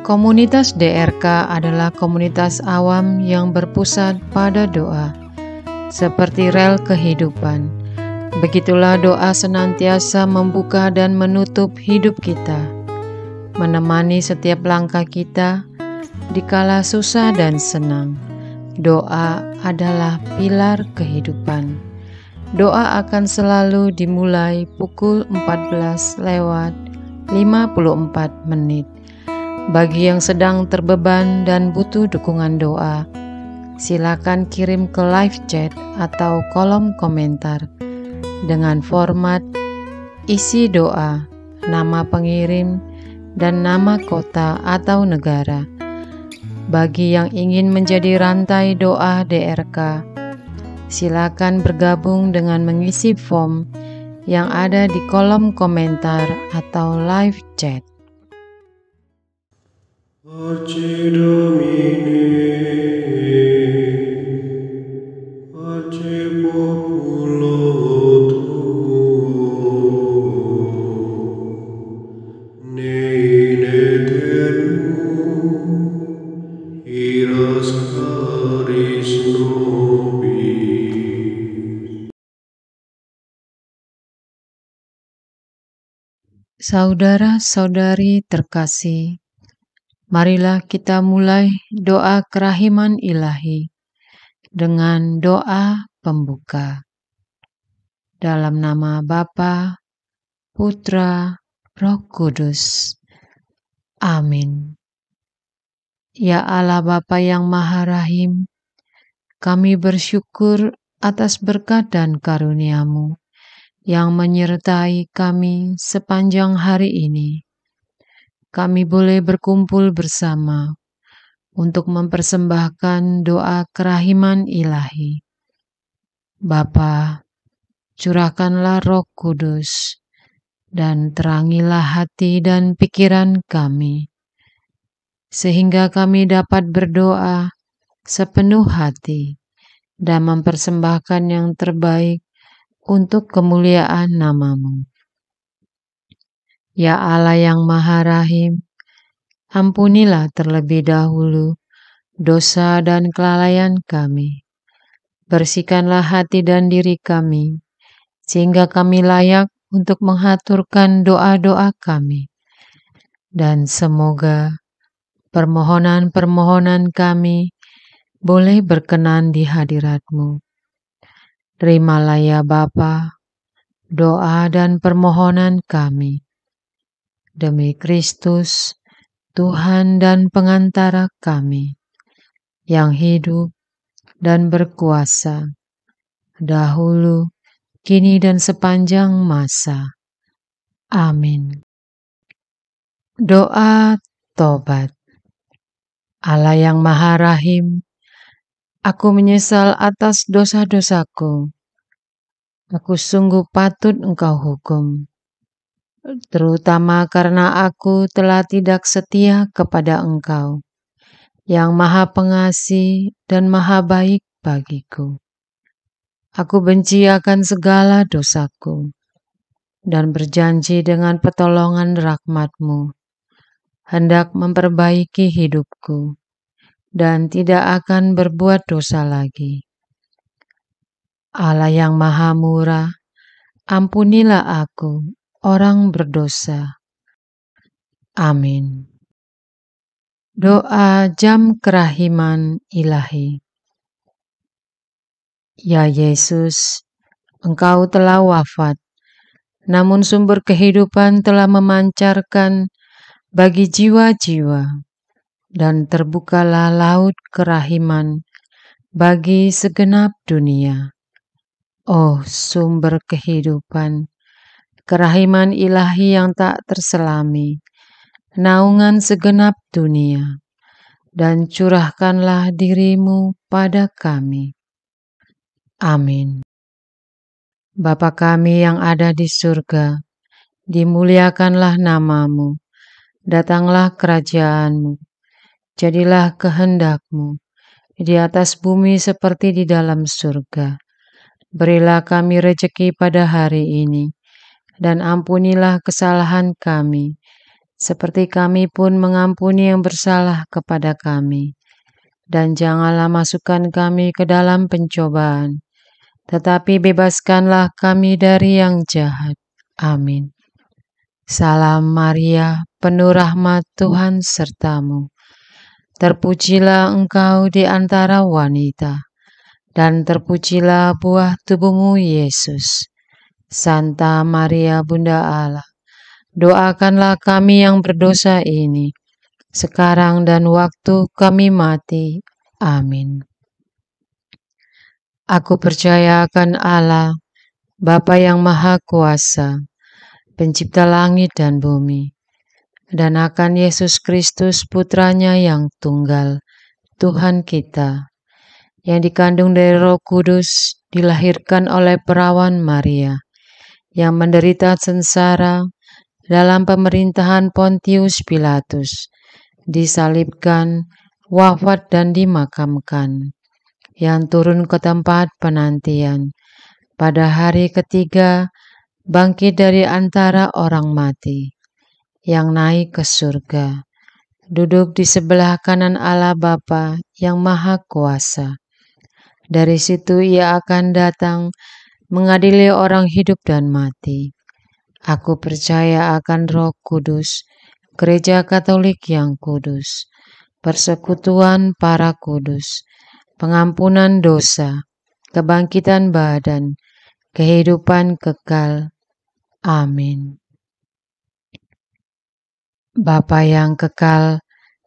Komunitas DRK adalah komunitas awam yang berpusat pada doa, seperti rel kehidupan. Begitulah doa senantiasa membuka dan menutup hidup kita, menemani setiap langkah kita di kala susah dan senang. Doa adalah pilar kehidupan. Doa akan selalu dimulai pukul 14:54. Bagi yang sedang terbeban dan butuh dukungan doa, silakan kirim ke live chat atau kolom komentar dengan format isi doa, nama pengirim, dan nama kota atau negara. Bagi yang ingin menjadi rantai doa DRK, silakan bergabung dengan mengisi form yang ada di kolom komentar atau live chat. Pace Domini, pace populo tuo, ne in aeternum, iras caris nobis. Saudara-saudari terkasih, marilah kita mulai doa kerahiman ilahi dengan doa pembuka. Dalam nama Bapa, Putra, Roh Kudus. Amin. Ya Allah Bapa yang Maha Rahim, kami bersyukur atas berkat dan karunia-Mu yang menyertai kami sepanjang hari ini. Kami boleh berkumpul bersama untuk mempersembahkan doa kerahiman ilahi. Bapa, curahkanlah Roh Kudus dan terangilah hati dan pikiran kami, sehingga kami dapat berdoa sepenuh hati dan mempersembahkan yang terbaik untuk kemuliaan nama-Mu. Ya Allah yang Maha Rahim, ampunilah terlebih dahulu dosa dan kelalaian kami. Bersihkanlah hati dan diri kami, sehingga kami layak untuk menghaturkan doa-doa kami. Dan semoga permohonan-permohonan kami boleh berkenan di hadirat-Mu. Terimalah ya Bapa, doa dan permohonan kami. Demi Kristus, Tuhan dan pengantara kami, yang hidup dan berkuasa, dahulu, kini dan sepanjang masa. Amin. Doa tobat. Allah yang Maha Rahim, aku menyesal atas dosa-dosaku. Aku sungguh patut Engkau hukum, terutama karena aku telah tidak setia kepada Engkau, yang Maha Pengasih dan Maha Baik bagiku. Aku benci akan segala dosaku, dan berjanji dengan pertolongan rahmat-Mu, hendak memperbaiki hidupku, dan tidak akan berbuat dosa lagi. Allah yang Maha Murah, ampunilah aku, orang berdosa. Amin. Doa jam kerahiman ilahi. Ya Yesus, Engkau telah wafat, namun sumber kehidupan telah memancarkan bagi jiwa-jiwa. dan terbukalah laut kerahiman bagi segenap dunia. Oh, sumber kehidupan, kerahiman ilahi yang tak terselami, naungan segenap dunia, dan curahkanlah dirimu pada kami. Amin. Bapa kami yang ada di surga, dimuliakanlah namamu, datanglah kerajaanmu, jadilah kehendak-Mu di atas bumi seperti di dalam surga. Berilah kami rejeki pada hari ini, dan ampunilah kesalahan kami, seperti kami pun mengampuni yang bersalah kepada kami. Dan janganlah masukkan kami ke dalam pencobaan, tetapi bebaskanlah kami dari yang jahat. Amin. Salam Maria, penuh rahmat Tuhan sertamu. Terpujilah engkau di antara wanita, dan terpujilah buah tubuhmu Yesus. Santa Maria Bunda Allah, doakanlah kami yang berdosa ini, sekarang dan waktu kami mati. Amin. Aku percaya akan Allah, Bapa yang Maha Kuasa, Pencipta langit dan bumi, dan akan Yesus Kristus Putranya yang tunggal, Tuhan kita, yang dikandung dari Roh Kudus, dilahirkan oleh perawan Maria, yang menderita sengsara dalam pemerintahan Pontius Pilatus, disalibkan, wafat dan dimakamkan, yang turun ke tempat penantian, pada hari ketiga bangkit dari antara orang mati, yang naik ke surga, duduk di sebelah kanan Allah Bapa yang Maha Kuasa. Dari situ Ia akan datang mengadili orang hidup dan mati. Aku percaya akan Roh Kudus, Gereja Katolik yang kudus, persekutuan para kudus, pengampunan dosa, kebangkitan badan, kehidupan kekal. Amin. Bapa yang kekal,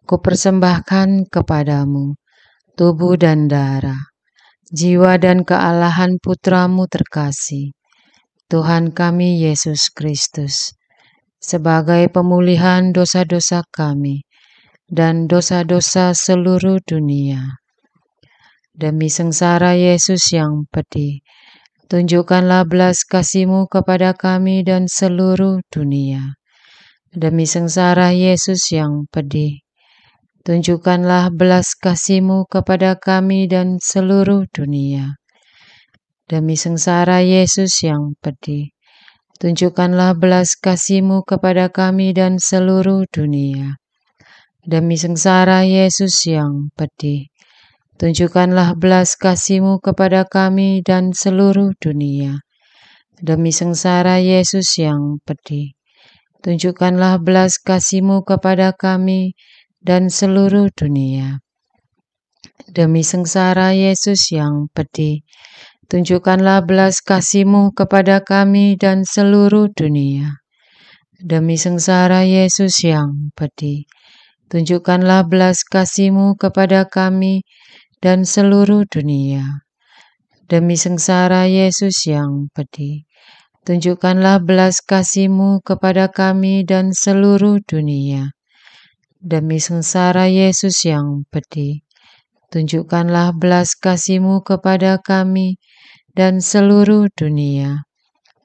kupersembahkan kepadamu tubuh dan darah, jiwa dan kealahan Putramu terkasih, Tuhan kami Yesus Kristus, sebagai pemulihan dosa-dosa kami dan dosa-dosa seluruh dunia. Demi sengsara Yesus yang pedih, tunjukkanlah belas kasih-Mu kepada kami dan seluruh dunia. Demi sengsara Yesus yang pedih, tunjukkanlah belas kasih-Mu kepada kami dan seluruh dunia. Demi sengsara Yesus yang pedih, tunjukkanlah belas kasih-Mu kepada kami dan seluruh dunia. Demi sengsara Yesus yang pedih, tunjukkanlah belas kasih-Mu kepada kami dan seluruh dunia. Demi sengsara Yesus yang pedih, tunjukkanlah belas kasih-Mu kepada kami dan seluruh dunia. Demi sengsara Yesus yang pedih, tunjukkanlah belas kasih-Mu kepada kami dan seluruh dunia. Demi sengsara Yesus yang pedih, tunjukkanlah belas kasih-Mu kepada kami dan seluruh dunia. Demi sengsara Yesus yang pedih, tunjukkanlah belas kasih-Mu kepada kami dan seluruh dunia. Demi sengsara Yesus yang pedih, tunjukkanlah belas kasih-Mu kepada kami dan seluruh dunia.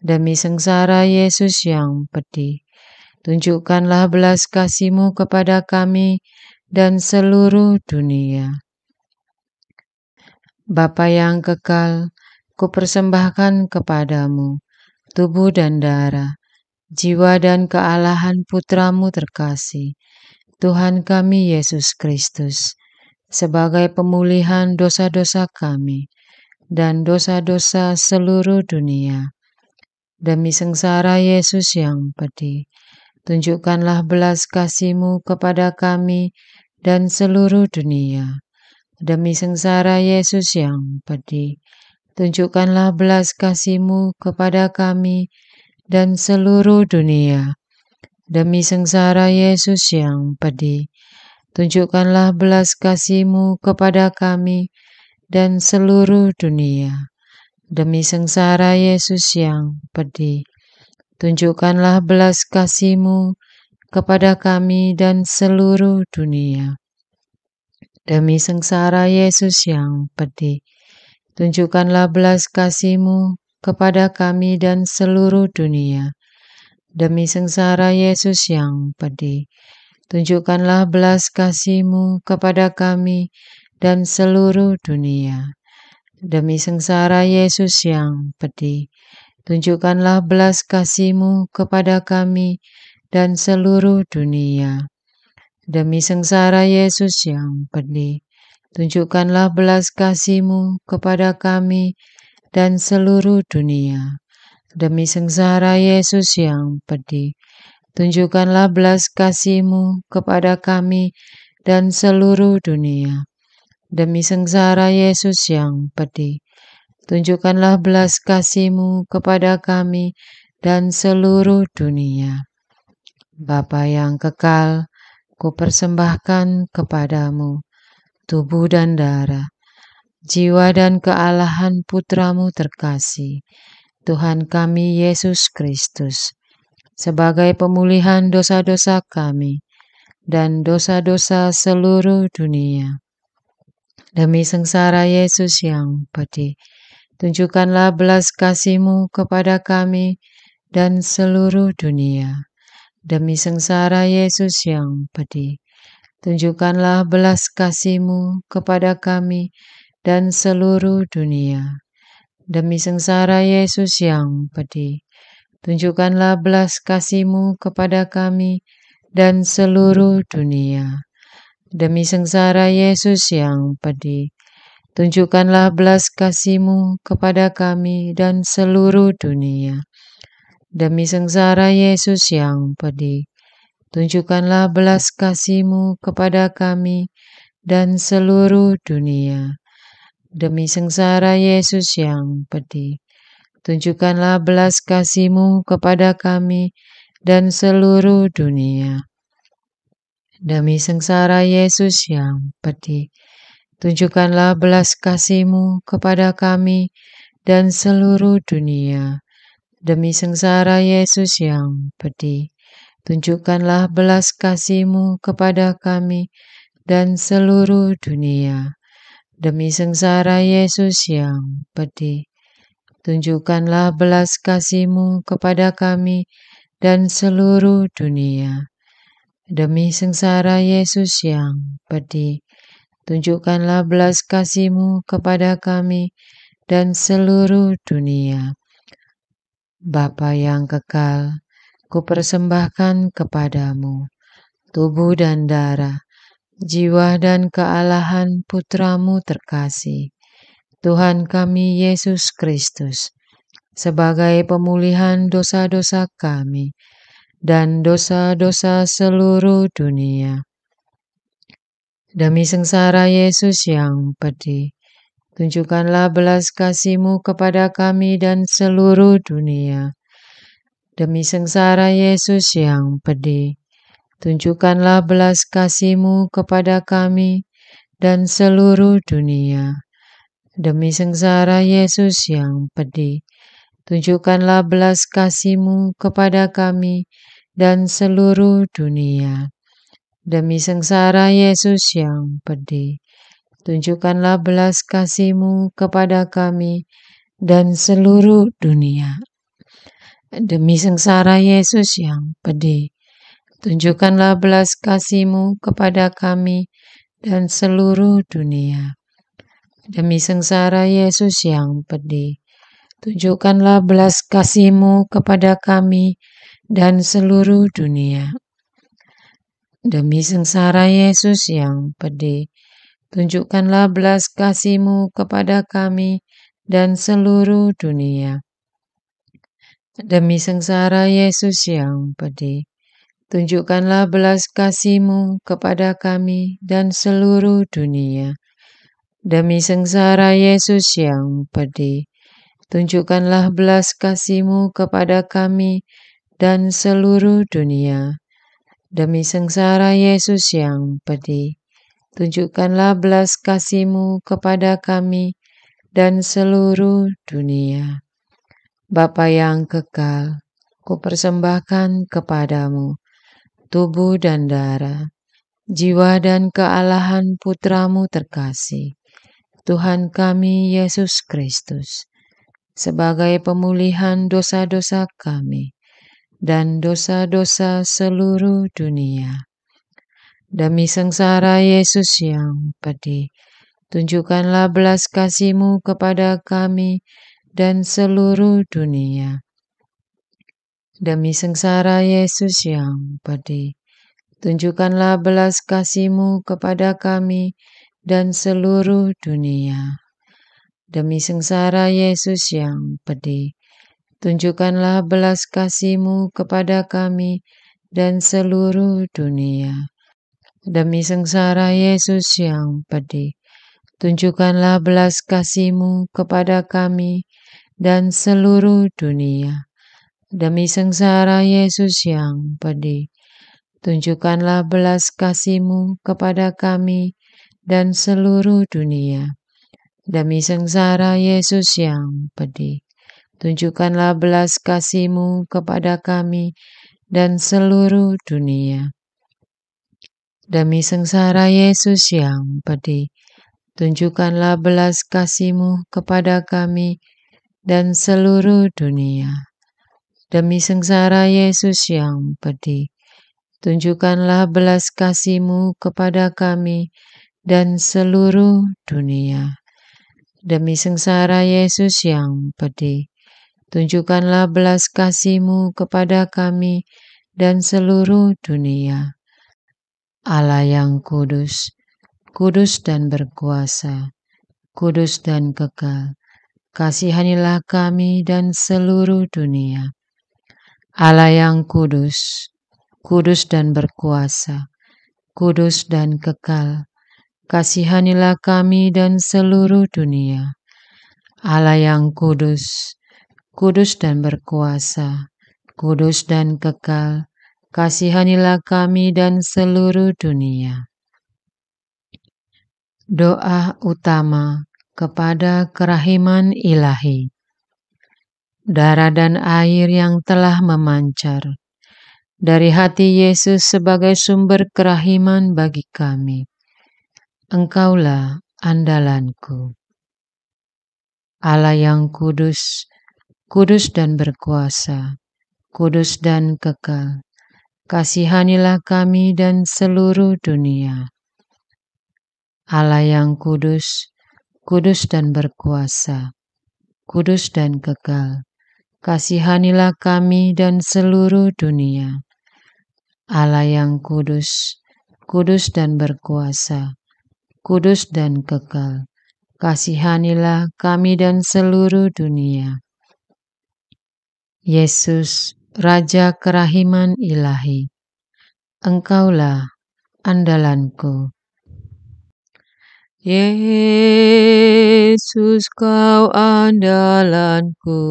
Demi sengsara Yesus yang pedih, tunjukkanlah belas kasih-Mu kepada kami dan seluruh dunia. Bapa yang kekal, kupersembahkan kepadamu tubuh dan darah, jiwa dan kealahan Putramu terkasih, Tuhan kami Yesus Kristus, sebagai pemulihan dosa-dosa kami dan dosa-dosa seluruh dunia. Demi sengsara Yesus yang pedih, tunjukkanlah belas kasih-Mu kepada kami dan seluruh dunia. Demi sengsara Yesus yang pedih, tunjukkanlah belas kasih-Mu kepada kami dan seluruh dunia. Demi sengsara Yesus yang pedih, tunjukkanlah belas kasih-Mu kepada kami dan seluruh dunia. Demi sengsara Yesus yang pedih, tunjukkanlah belas kasih-Mu kepada kami dan seluruh dunia. Demi sengsara Yesus yang pedih, tunjukkanlah belas kasih-Mu kepada kami dan seluruh dunia. Demi sengsara Yesus yang pedih, tunjukkanlah belas kasih-Mu kepada kami dan seluruh dunia. Demi sengsara Yesus yang pedih, tunjukkanlah belas kasih-Mu kepada kami dan seluruh dunia. Demi sengsara Yesus yang pedih, tunjukkanlah belas kasih-Mu kepada kami dan seluruh dunia. Demi sengsara Yesus yang pedih, tunjukkanlah belas kasih-Mu kepada kami dan seluruh dunia. Demi sengsara Yesus yang pedih, tunjukkanlah belas kasih-Mu kepada kami dan seluruh dunia. Bapa yang kekal, kupersembahkan kepadamu tubuh dan darah, jiwa dan kealahan Putra-Mu terkasih, Tuhan kami Yesus Kristus, sebagai pemulihan dosa-dosa kami dan dosa-dosa seluruh dunia. Demi sengsara Yesus yang pedih, tunjukkanlah belas kasih-Mu kepada kami dan seluruh dunia. Demi sengsara Yesus yang pedih, tunjukkanlah belas kasih-Mu kepada kami dan seluruh dunia. Demi sengsara Yesus yang pedih, tunjukkanlah belas kasih-Mu kepada kami dan seluruh dunia. Demi sengsara Yesus yang pedih, tunjukkanlah belas kasih-Mu kepada kami dan seluruh dunia. Demi sengsara Yesus yang pedih, tunjukkanlah belas kasih-Mu kepada kami dan seluruh dunia. Demi sengsara Yesus yang pedih, tunjukkanlah belas kasih-Mu kepada kami dan seluruh dunia. Demi sengsara Yesus yang pedih, tunjukkanlah belas kasih-Mu kepada kami dan seluruh dunia. Demi sengsara Yesus yang pedih, tunjukkanlah belas kasih-Mu kepada kami dan seluruh dunia. Demi sengsara Yesus yang pedih, tunjukkanlah belas kasih-Mu kepada kami dan seluruh dunia. Demi sengsara Yesus yang pedih, tunjukkanlah belas kasih-Mu kepada kami dan seluruh dunia. Bapa yang kekal, kupersembahkan kepadamu tubuh dan darah, jiwa dan kealahan Putra-Mu terkasih, Tuhan kami Yesus Kristus, sebagai pemulihan dosa-dosa kami dan dosa-dosa seluruh dunia. Demi sengsara Yesus yang pedih, tunjukkanlah belas kasih-Mu kepada kami dan seluruh dunia. Demi sengsara Yesus yang pedih, tunjukkanlah belas kasih-Mu kepada kami dan seluruh dunia. Demi sengsara Yesus yang pedih, tunjukkanlah belas kasih-Mu kepada kami dan seluruh dunia. Demi sengsara Yesus yang pedih, tunjukkanlah belas kasih-Mu kepada kami dan seluruh dunia. Demi sengsara Yesus yang pedih, tunjukkanlah belas kasih-Mu kepada kami dan seluruh dunia. Demi sengsara Yesus yang pedih, tunjukkanlah belas kasih-Mu kepada kami dan seluruh dunia. Demi sengsara Yesus yang pedih, tunjukkanlah belas kasih-Mu kepada kami dan seluruh dunia. Demi sengsara Yesus yang pedih, tunjukkanlah belas kasih-Mu kepada kami dan seluruh dunia. Demi sengsara Yesus yang pedih, tunjukkanlah belas kasih-Mu kepada kami dan seluruh dunia. Demi sengsara Yesus yang pedih, tunjukkanlah belas kasih-Mu kepada kami dan seluruh dunia. Bapa yang kekal, kupersembahkan kepadamu tubuh dan darah, jiwa dan kealahan Putra-Mu terkasih, Tuhan kami Yesus Kristus, sebagai pemulihan dosa-dosa kami dan dosa-dosa seluruh dunia. Demi sengsara Yesus yang pedih, tunjukkanlah belas kasih-Mu kepada kami dan seluruh dunia. Demi sengsara Yesus yang pedih, tunjukkanlah belas kasih-Mu kepada kami dan seluruh dunia. Demi sengsara Yesus yang pedih, tunjukkanlah belas kasih-Mu kepada kami dan seluruh dunia. Demi sengsara Yesus yang pedih, tunjukkanlah belas kasih-Mu kepada kami dan seluruh dunia. Demi sengsara Yesus yang pedih, tunjukkanlah belas kasih-Mu kepada kami dan seluruh dunia. Demi sengsara Yesus yang pedih, tunjukkanlah belas kasih-Mu kepada kami dan seluruh dunia. Demi sengsara Yesus yang pedih, tunjukkanlah belas kasih-Mu kepada kami dan seluruh dunia. Demi sengsara Yesus yang pedih, tunjukkanlah belas kasih-Mu kepada kami dan seluruh dunia. Demi sengsara Yesus yang pedih, tunjukkanlah belas kasih-Mu kepada kami dan seluruh dunia. Allah yang kudus, kudus dan berkuasa, kudus dan kekal, kasihanilah kami dan seluruh dunia. Allah yang kudus, kudus dan berkuasa, kudus dan kekal, kasihanilah kami dan seluruh dunia. Allah yang kudus, kudus dan berkuasa, kudus dan kekal, kasihanilah kami dan seluruh dunia. Doa utama kepada kerahiman ilahi. Darah dan air yang telah memancar dari hati Yesus sebagai sumber kerahiman bagi kami. Engkaulah andalanku. Allah yang kudus, kudus dan berkuasa, kudus dan kekal, kasihanilah kami dan seluruh dunia. Allah yang kudus, kudus dan berkuasa, kudus dan kekal, kasihanilah kami dan seluruh dunia. Allah yang kudus, kudus dan berkuasa, kudus dan kekal, kasihanilah kami dan seluruh dunia. Yesus, Raja kerahiman ilahi, Engkaulah andalanku. Yesus, Kau andalanku.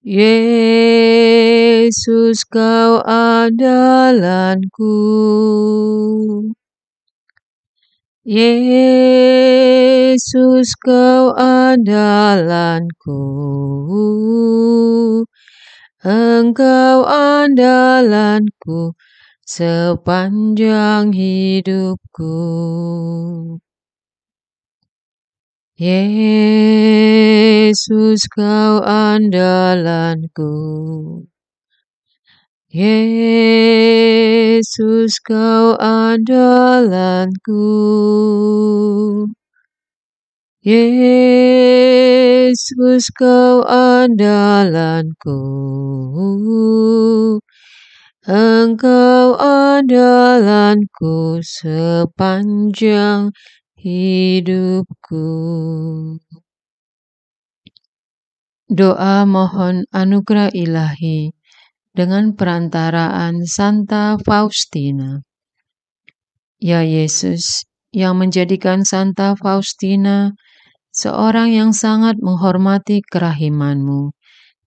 Yesus, Kau andalanku. Yesus, Kau andalanku. Engkau andalanku sepanjang hidupku. Yesus, Kau andalanku. Yesus, Kau andalanku. Yesus, Kau andalanku. Engkau andalanku sepanjang hidupku. Doa mohon anugerah ilahi dengan perantaraan Santa Faustina. Ya Yesus, yang menjadikan Santa Faustina seorang yang sangat menghormati kerahiman-Mu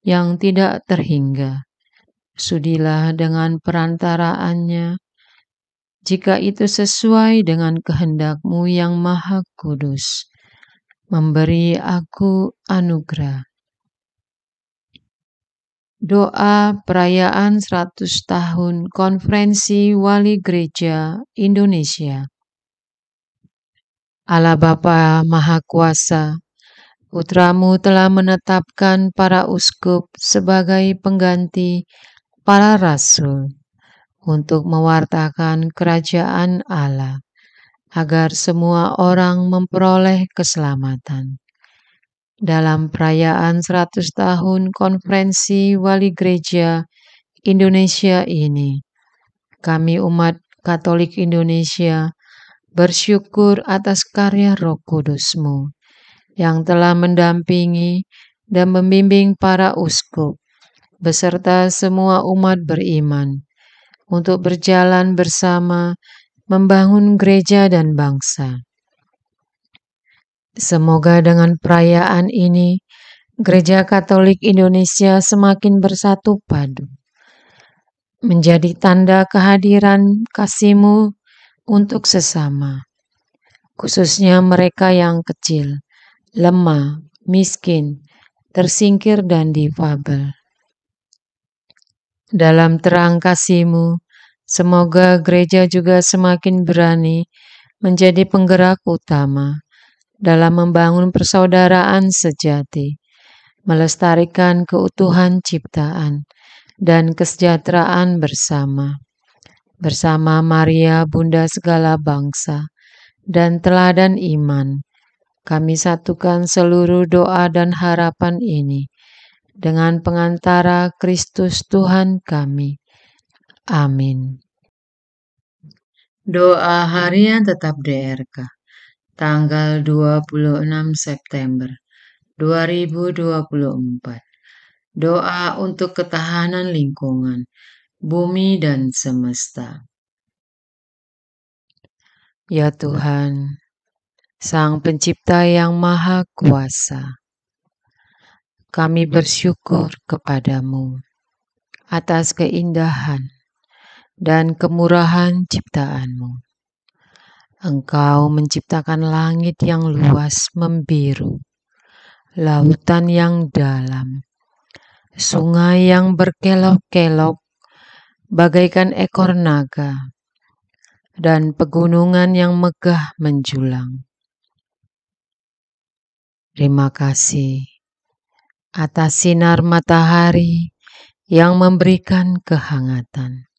yang tidak terhingga, Sudilah dengan perantaraannya, jika itu sesuai dengan kehendak-Mu yang Maha Kudus, memberi aku anugerah. Doa perayaan 100 tahun Konferensi Wali Gereja Indonesia. Allah Bapa Maha Kuasa, Putra-Mu telah menetapkan para uskup sebagai pengganti para rasul untuk mewartakan kerajaan Allah, agar semua orang memperoleh keselamatan. Dalam perayaan 100 tahun Konferensi Wali Gereja Indonesia ini, kami umat Katolik Indonesia bersyukur atas karya Roh Kudus-Mu yang telah mendampingi dan membimbing para uskup beserta semua umat beriman untuk berjalan bersama membangun gereja dan bangsa. Semoga dengan perayaan ini, Gereja Katolik Indonesia semakin bersatu padu, menjadi tanda kehadiran kasih-Mu untuk sesama, khususnya mereka yang kecil, lemah, miskin, tersingkir, dan difabel. Dalam terang kasih-Mu, semoga gereja juga semakin berani menjadi penggerak utama dalam membangun persaudaraan sejati, melestarikan keutuhan ciptaan dan kesejahteraan bersama Maria Bunda segala bangsa dan teladan iman. Kami satukan seluruh doa dan harapan ini dengan pengantara Kristus Tuhan kami. Amin. Doa harian tetap DRK, tanggal 26 September 2024. Doa untuk ketahanan lingkungan, bumi dan semesta. Ya Tuhan, Sang Pencipta yang Maha Kuasa, kami bersyukur kepadamu atas keindahan dan kemurahan ciptaan-Mu. Engkau menciptakan langit yang luas membiru, lautan yang dalam, sungai yang berkelok-kelok bagaikan ekor naga, dan pegunungan yang megah menjulang. Terima kasih atas sinar matahari yang memberikan kehangatan,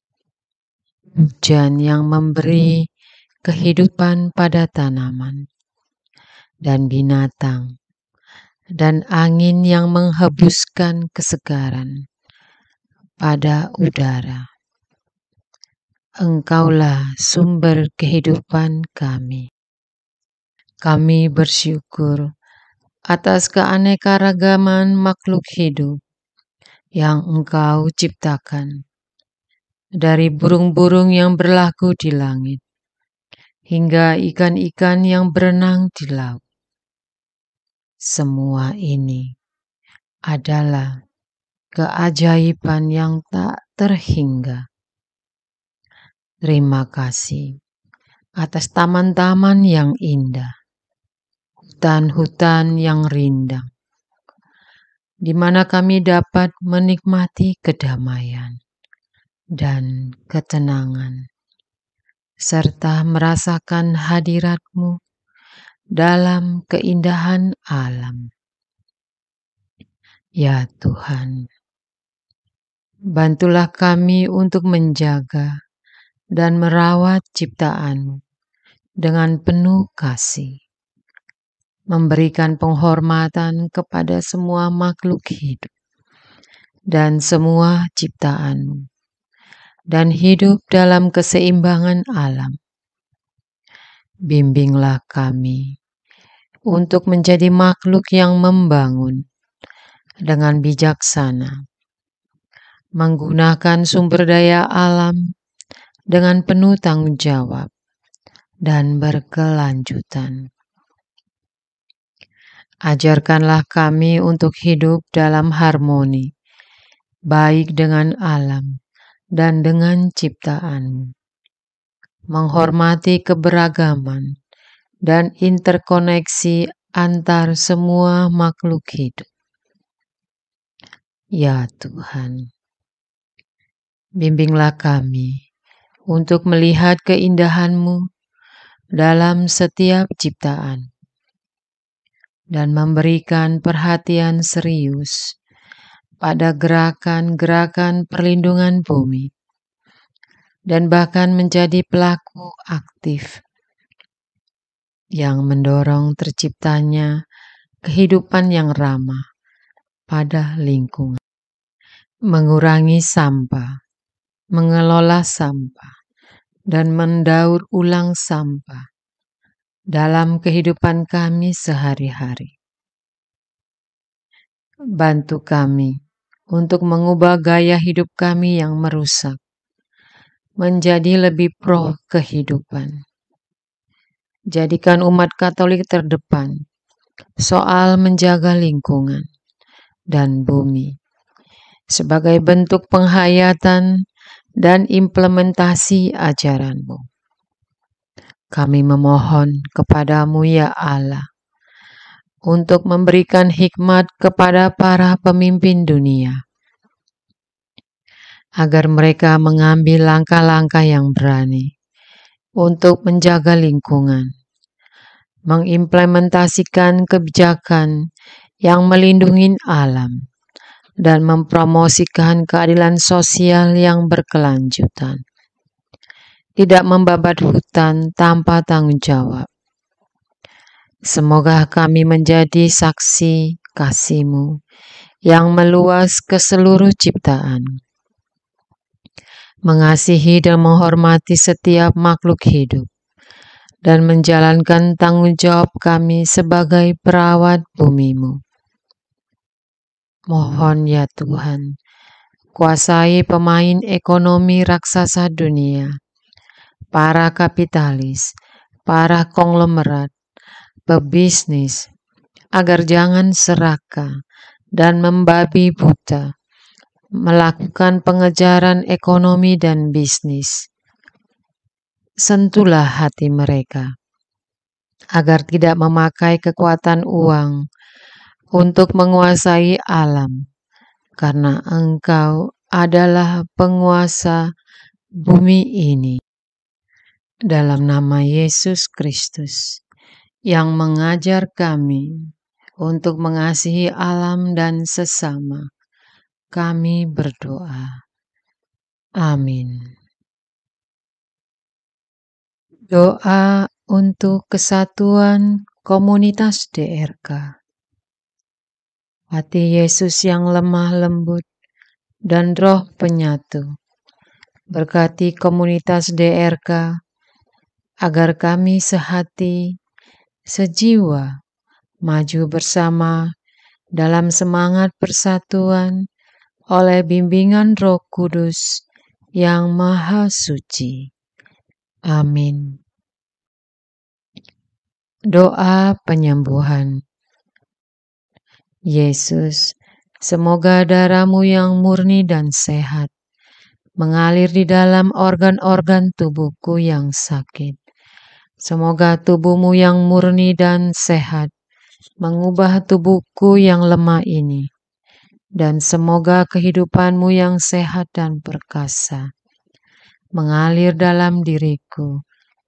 hujan yang memberi kehidupan pada tanaman dan binatang, dan angin yang menghembuskan kesegaran pada udara. Engkaulah sumber kehidupan kami. Kami bersyukur atas keanekaragaman makhluk hidup yang Engkau ciptakan, dari burung-burung yang berlaku di langit, hingga ikan-ikan yang berenang di laut. Semua ini adalah keajaiban yang tak terhingga. Terima kasih atas taman-taman yang indah, hutan-hutan yang rindang, di mana kami dapat menikmati kedamaian dan ketenangan, serta merasakan hadirat-Mu dalam keindahan alam. Ya Tuhan, bantulah kami untuk menjaga dan merawat ciptaan-Mu dengan penuh kasih, memberikan penghormatan kepada semua makhluk hidup dan semua ciptaan-Mu, dan hidup dalam keseimbangan alam. Bimbinglah kami untuk menjadi makhluk yang membangun dengan bijaksana, menggunakan sumber daya alam dengan penuh tanggung jawab dan berkelanjutan. Ajarkanlah kami untuk hidup dalam harmoni baik dengan alam dan dengan ciptaan, menghormati keberagaman dan interkoneksi antar semua makhluk hidup. Ya Tuhan, bimbinglah kami untuk melihat keindahan-Mu dalam setiap ciptaan dan memberikan perhatian serius pada gerakan-gerakan perlindungan bumi dan bahkan menjadi pelaku aktif yang mendorong terciptanya kehidupan yang ramah pada lingkungan. Mengurangi sampah, mengelola sampah, dan mendaur ulang sampah dalam kehidupan kami sehari-hari. Bantu kami untuk mengubah gaya hidup kami yang merusak menjadi lebih pro kehidupan. Jadikan umat Katolik terdepan soal menjaga lingkungan dan bumi sebagai bentuk penghayatan dan implementasi ajaran-Mu. Kami memohon kepadamu ya Allah untuk memberikan hikmat kepada para pemimpin dunia agar mereka mengambil langkah-langkah yang berani untuk menjaga lingkungan, mengimplementasikan kebijakan yang melindungi alam, dan mempromosikan keadilan sosial yang berkelanjutan. Tidak membabat hutan tanpa tanggung jawab. Semoga kami menjadi saksi kasih-Mu yang meluas ke seluruh ciptaan, mengasihi dan menghormati setiap makhluk hidup, dan menjalankan tanggung jawab kami sebagai perawat bumi-Mu. Mohon ya Tuhan, kuasai pemain ekonomi raksasa dunia, para kapitalis, para konglomerat, pebisnis, agar jangan serakah dan membabi buta melakukan pengejaran ekonomi dan bisnis. Sentuhlah hati mereka agar tidak memakai kekuatan uang untuk menguasai alam, karena Engkau adalah penguasa bumi ini. Dalam nama Yesus Kristus yang mengajar kami untuk mengasihi alam dan sesama, kami berdoa. Amin. Doa untuk kesatuan komunitas DRK. Hati Yesus yang lemah lembut dan roh penyatu, berkati komunitas DRK agar kami sehati, sejiwa, maju bersama dalam semangat persatuan oleh bimbingan Roh Kudus yang Maha Suci. Amin. Doa penyembuhan. Yesus, semoga darah-Mu yang murni dan sehat mengalir di dalam organ-organ tubuhku yang sakit. Semoga tubuh-Mu yang murni dan sehat mengubah tubuhku yang lemah ini, dan semoga kehidupan-Mu yang sehat dan perkasa mengalir dalam diriku,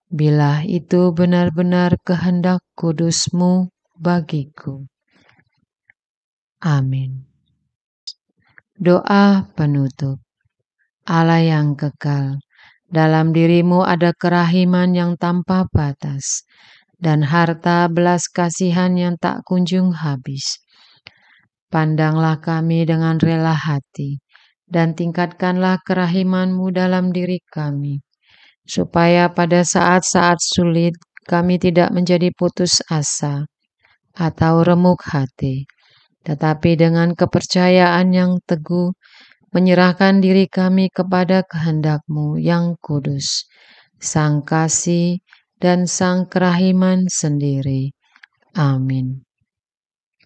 bila itu benar-benar kehendak kudus-Mu bagiku. Amin. Doa penutup. Allah yang kekal, dalam diri-Mu ada kerahiman yang tanpa batas, dan harta belas kasihan yang tak kunjung habis. Pandanglah kami dengan rela hati, dan tingkatkanlah kerahiman-Mu dalam diri kami, supaya pada saat-saat sulit kami tidak menjadi putus asa atau remuk hati, tetapi dengan kepercayaan yang teguh menyerahkan diri kami kepada kehendak-Mu yang kudus, Sang Kasih dan Sang Kerahiman sendiri. Amin.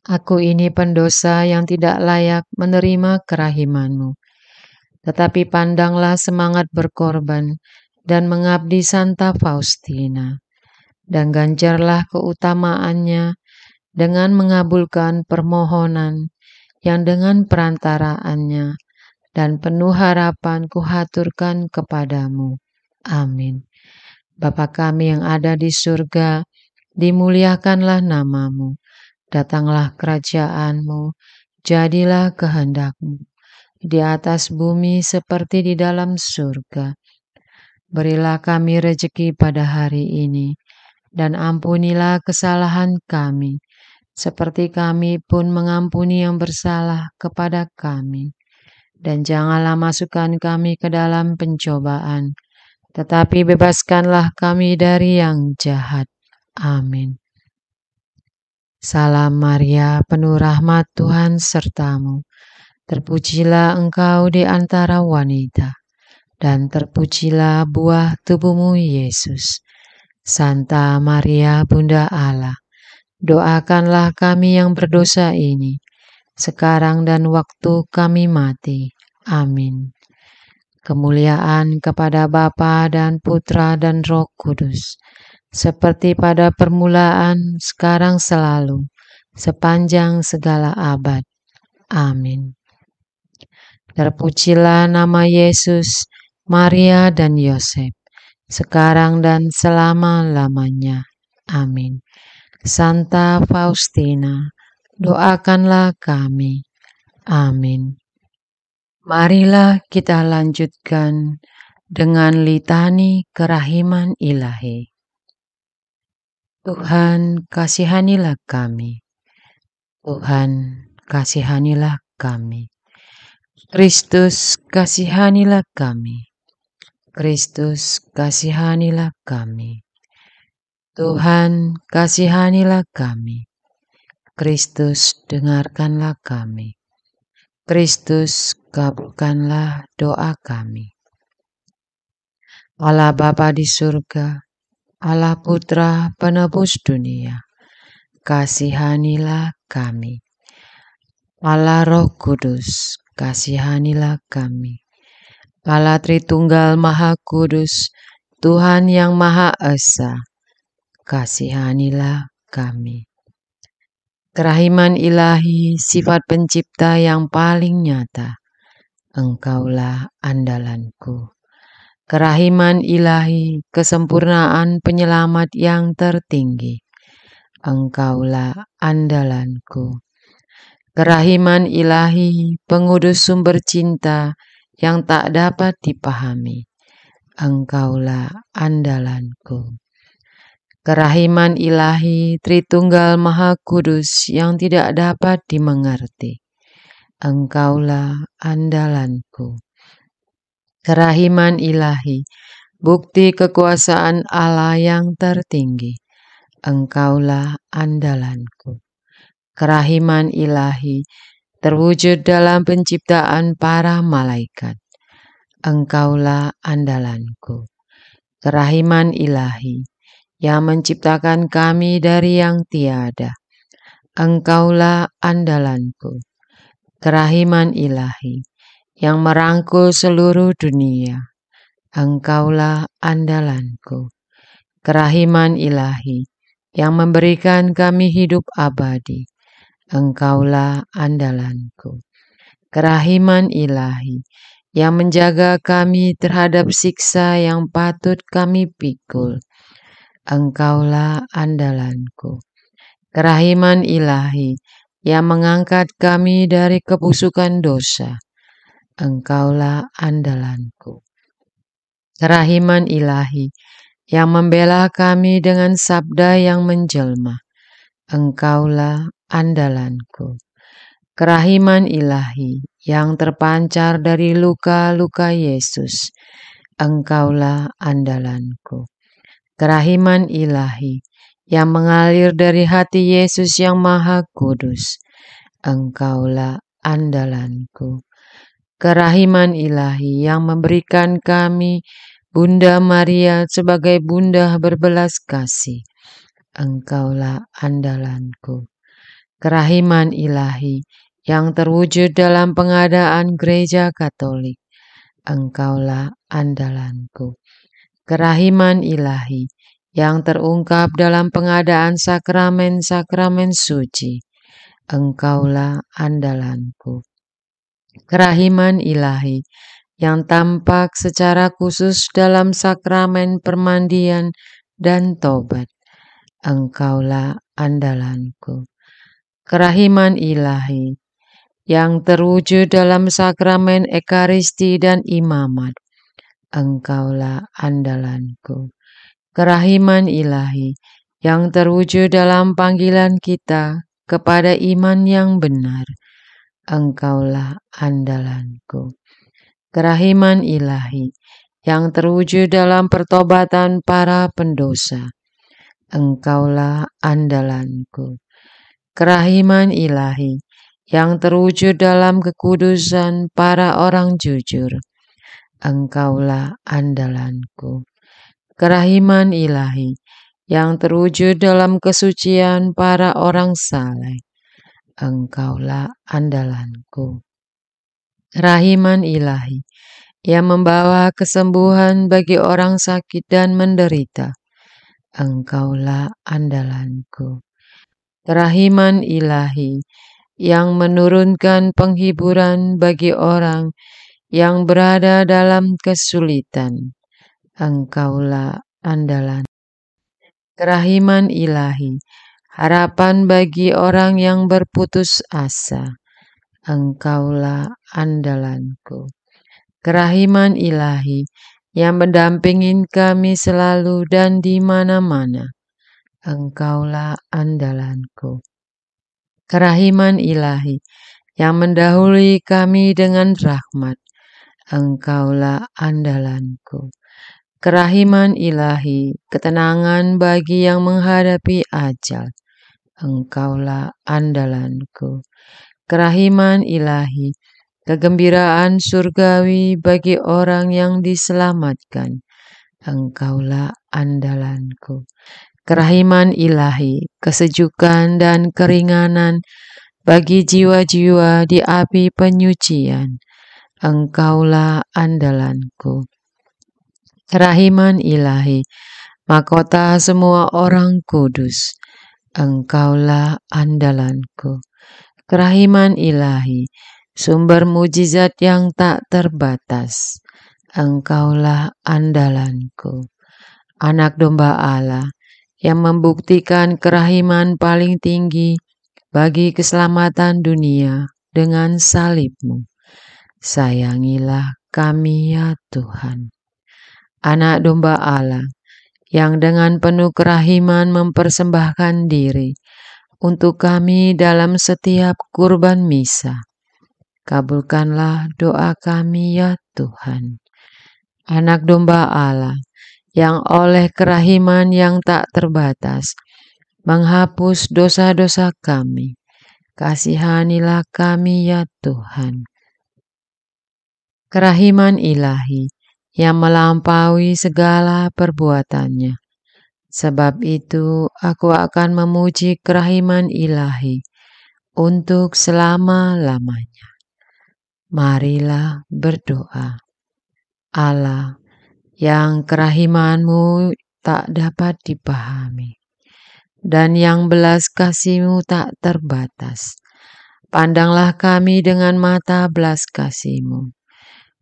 Aku ini pendosa yang tidak layak menerima kerahiman-Mu. tetapi pandanglah semangat berkorban dan mengabdi Santa Faustina, dan ganjarlah keutamaannya dengan mengabulkan permohonan yang dengan perantaraannya dan penuh harapan kuhaturkan kepadamu. Amin. Bapa kami yang ada di surga, dimuliakanlah namamu, datanglah kerajaanmu, jadilah kehendakmu, di atas bumi seperti di dalam surga. Berilah kami rejeki pada hari ini, dan ampunilah kesalahan kami, seperti kami pun mengampuni yang bersalah kepada kami. Dan janganlah masukkan kami ke dalam pencobaan, tetapi bebaskanlah kami dari yang jahat. Amin. Salam Maria, penuh rahmat Tuhan sertamu. Terpujilah engkau di antara wanita, dan terpujilah buah tubuhmu Yesus. Santa Maria, Bunda Allah, doakanlah kami yang berdosa ini, sekarang dan waktu kami mati. Amin. Kemuliaan kepada Bapa dan Putra dan Roh Kudus, seperti pada permulaan, sekarang selalu, sepanjang segala abad. Amin. Terpujilah nama Yesus, Maria dan Yosef, sekarang dan selama-lamanya. Amin. Santa Faustina, doakanlah kami. Amin. Marilah kita lanjutkan dengan litani kerahiman ilahi. Tuhan, kasihanilah kami. Tuhan, kasihanilah kami. Kristus, kasihanilah kami. Kristus, kasihanilah kami. Tuhan, kasihanilah kami. Kristus, dengarkanlah kami. Kristus, kabulkanlah doa kami. Allah Bapa di surga, Allah Putra penebus dunia, kasihanilah kami. Allah Roh Kudus, kasihanilah kami. Allah Tritunggal Maha Kudus, Tuhan yang Maha Esa, kasihanilah kami. Kerahiman ilahi, sifat pencipta yang paling nyata, Engkaulah andalanku. Kerahiman ilahi, kesempurnaan penyelamat yang tertinggi, Engkaulah andalanku. Kerahiman ilahi, pengudus sumber cinta yang tak dapat dipahami, Engkaulah andalanku. Kerahiman ilahi, Tritunggal Maha Kudus yang tidak dapat dimengerti, Engkaulah andalanku. Kerahiman ilahi, bukti kekuasaan Allah yang tertinggi, Engkaulah andalanku. Kerahiman ilahi, terwujud dalam penciptaan para malaikat, Engkaulah andalanku. Kerahiman ilahi, yang menciptakan kami dari yang tiada, Engkaulah andalanku. Kerahiman ilahi, yang merangkul seluruh dunia, Engkaulah andalanku. Kerahiman ilahi, yang memberikan kami hidup abadi, Engkaulah andalanku. Kerahiman ilahi, yang menjaga kami terhadap siksa yang patut kami pikul, Engkaulah andalanku. Kerahiman ilahi, yang mengangkat kami dari kebusukan dosa, Engkaulah andalanku. Kerahiman ilahi, yang membela kami dengan sabda yang menjelma, Engkaulah andalanku. Kerahiman ilahi, yang terpancar dari luka-luka Yesus, Engkaulah andalanku. Kerahiman ilahi, yang mengalir dari hati Yesus yang Maha Kudus, Engkaulah andalanku. Kerahiman ilahi, yang memberikan kami Bunda Maria sebagai bunda berbelas kasih, Engkaulah andalanku. Kerahiman ilahi, yang terwujud dalam pengadaan Gereja Katolik, Engkaulah andalanku. Kerahiman ilahi yang terungkap dalam pengadaan sakramen-sakramen suci, Engkaulah andalanku. Kerahiman ilahi yang tampak secara khusus dalam sakramen permandian dan tobat, Engkaulah andalanku. Kerahiman ilahi yang terwujud dalam sakramen ekaristi dan imamat, Engkaulah andalanku. Kerahiman ilahi yang terwujud dalam panggilan kita kepada iman yang benar, Engkaulah andalanku. Kerahiman ilahi yang terwujud dalam pertobatan para pendosa, Engkaulah andalanku. Kerahiman ilahi yang terwujud dalam kekudusan para orang jujur, Engkaulah andalanku. Kerahiman ilahi yang terwujud dalam kesucian para orang saleh, Engkaulah andalanku. Kerahiman ilahi yang membawa kesembuhan bagi orang sakit dan menderita, Engkaulah andalanku. Kerahiman ilahi yang menurunkan penghiburan bagi orang yang berada dalam kesulitan, Engkaulah andalan. Kerahiman ilahi, harapan bagi orang yang berputus asa, Engkaulah andalanku. Kerahiman ilahi yang mendampingi kami selalu dan di mana-mana, Engkaulah andalanku. Kerahiman ilahi yang mendahului kami dengan rahmat, Engkaulah andalanku. Kerahiman ilahi, ketenangan bagi yang menghadapi ajal, Engkaulah andalanku. Kerahiman ilahi, kegembiraan surgawi bagi orang yang diselamatkan, Engkaulah andalanku. Kerahiman ilahi, kesejukan dan keringanan bagi jiwa-jiwa di api penyucian, Engkaulah andalanku. Kerahiman ilahi, mahkota semua orang kudus, Engkaulah andalanku. Kerahiman ilahi, sumber mujizat yang tak terbatas, Engkaulah andalanku. Anak domba Allah yang membuktikan kerahiman paling tinggi bagi keselamatan dunia dengan salib-Mu. Sayangilah kami ya Tuhan. Anak domba Allah yang dengan penuh kerahiman mempersembahkan diri untuk kami dalam setiap kurban misa. Kabulkanlah doa kami ya Tuhan. Anak domba Allah yang oleh kerahiman yang tak terbatas menghapus dosa-dosa kami. Kasihanilah kami ya Tuhan. Kerahiman ilahi yang melampaui segala perbuatannya. Sebab itu aku akan memuji kerahiman ilahi untuk selama-lamanya. Marilah berdoa. Allah yang kerahiman-Mu tak dapat dipahami dan yang belas kasih-Mu tak terbatas. Pandanglah kami dengan mata belas kasih-Mu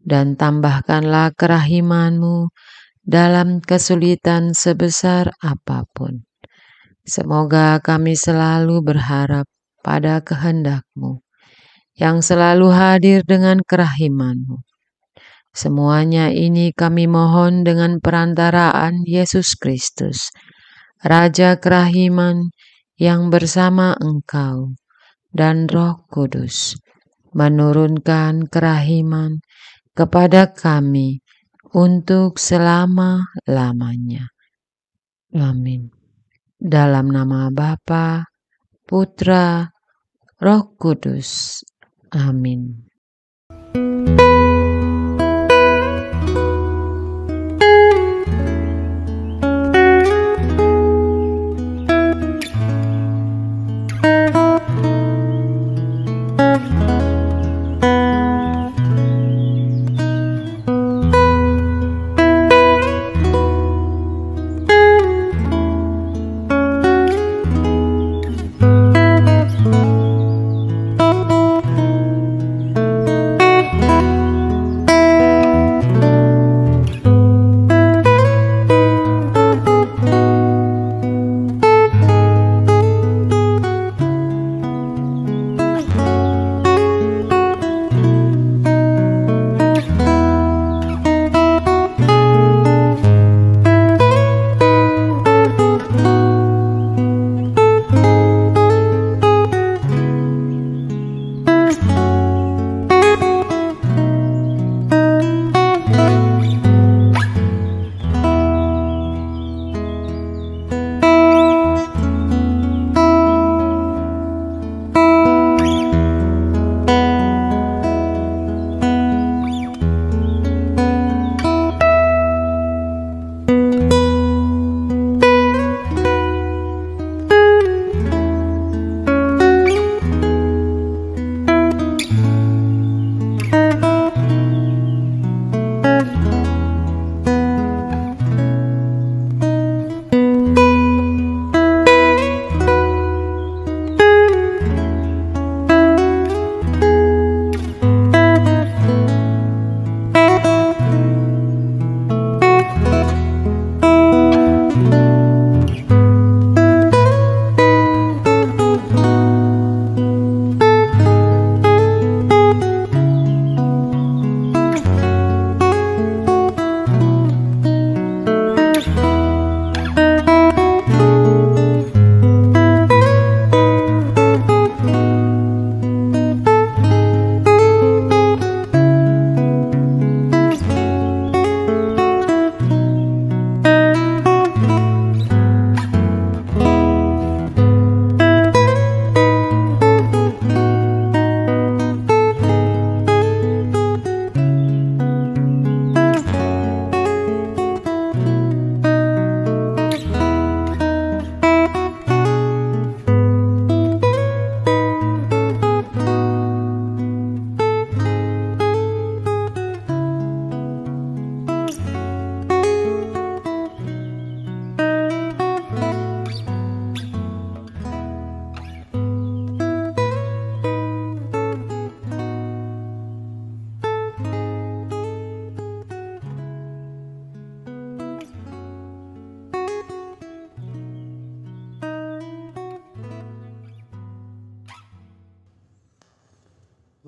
dan tambahkanlah kerahiman-Mu dalam kesulitan sebesar apapun. Semoga kami selalu berharap pada kehendak-Mu yang selalu hadir dengan kerahiman-Mu. Semuanya ini kami mohon dengan perantaraan Yesus Kristus, Raja kerahiman yang bersama Engkau dan Roh Kudus menurunkan kerahiman kepada kami untuk selama-lamanya. Amin. Dalam nama Bapa, Putra, Roh Kudus. Amin.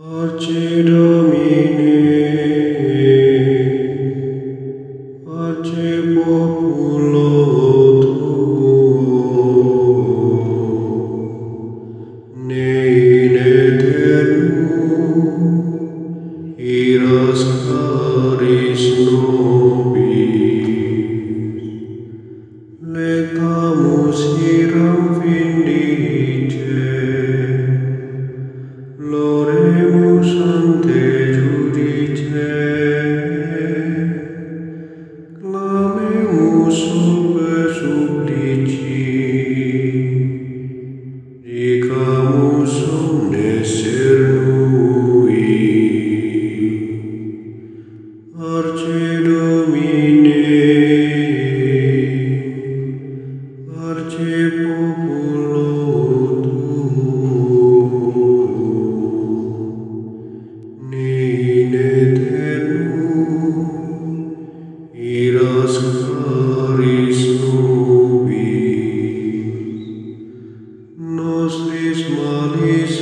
Pace Domine, pace populo tuo, ne in aeternum iras caris nobis, letamus iram vindice, Loremus ante judice, clamemus sube supplici, dicamus omnes cernui. Parce Domine, parce populo in aeternum iras caris nobis, nostris malis